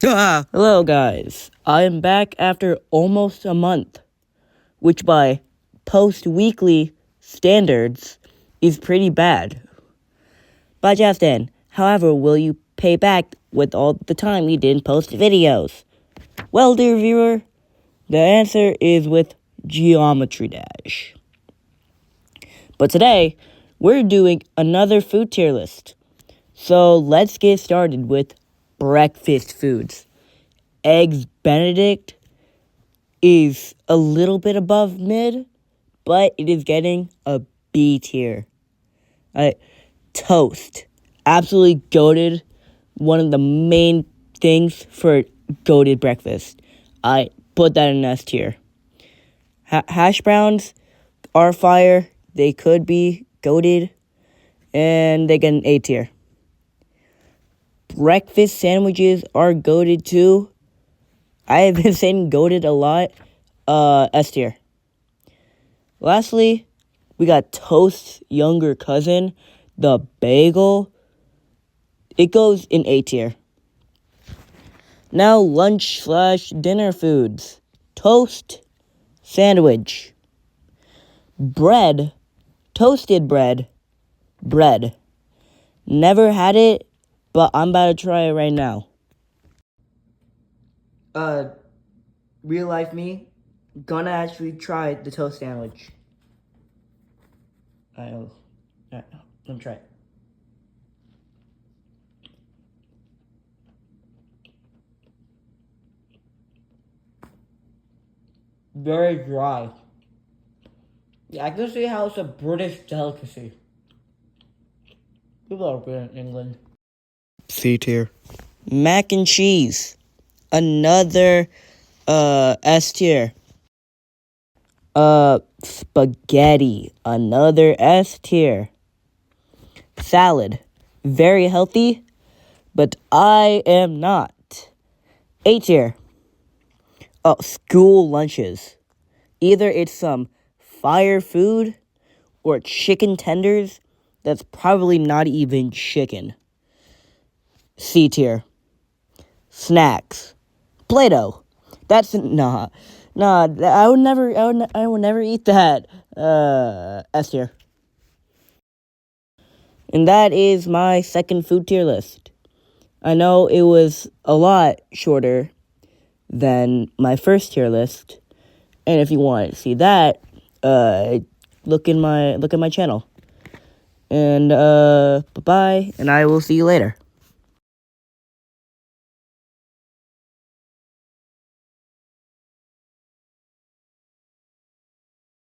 Hello guys, I am back after almost a month, which by post-weekly standards is pretty bad. But Justin, however, will you pay back with all the time you didn't post videos? Well, dear viewer, the answer is with Geometry Dash. But today, we're doing another food tier list. So let's get started with breakfast foods. Eggs Benedict is a little bit above mid, but it is getting a B tier. Toast. Absolutely goated. One of the main things for goated breakfast. I put that in S tier. Hash browns are fire. They could be goated. And they get an A tier. Breakfast sandwiches are goated too. I have been saying goated a lot. S tier. Lastly, we got Toast's younger cousin, the bagel. It goes in A tier. Now lunch/dinner foods. Toast, sandwich. Bread, toasted bread, bread. Never had it, but I'm about to try it right now. Real life me, gonna actually try the toast sandwich. Alright, let me try it. Very dry. Yeah, I can see how it's a British delicacy. People are good in England. C tier. Mac and cheese. Another S tier. Spaghetti. Another S tier. Salad. Very healthy, but I am not. A tier. School lunches. Either it's some fire food or chicken tenders that's probably not even chicken. C tier. Snacks. Play-Doh. That's nah. I would never eat that. S tier. And that is my second food tier list. I know it was a lot shorter than my first tier list. And if you want to see that, look at my channel. And bye-bye, and I will see you later.